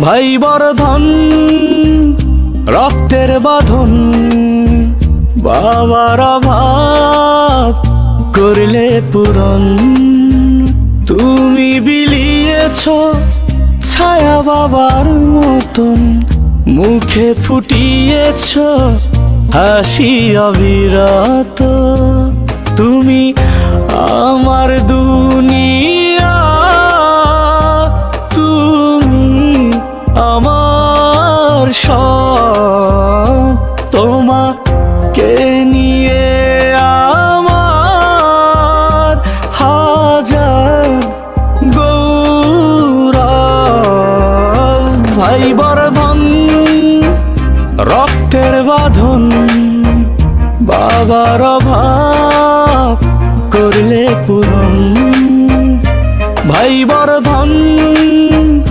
ভাই বর্ধন রক্তের বাঁধন, বাবার অভাব করলে পূরণ। তুমি বিলিয়েছ ছায়া বাবার মতন, মুখে ফুটিয়েছ হাসি অবিরত। তুমি আমার দুনিয়া, তুমি আমার সব, তোমাকে নিয়ে আমার হাজার গৌরব। ভাই বর্ধন রক্তের বাঁধন, বাবার অভাব করলে পূরণ।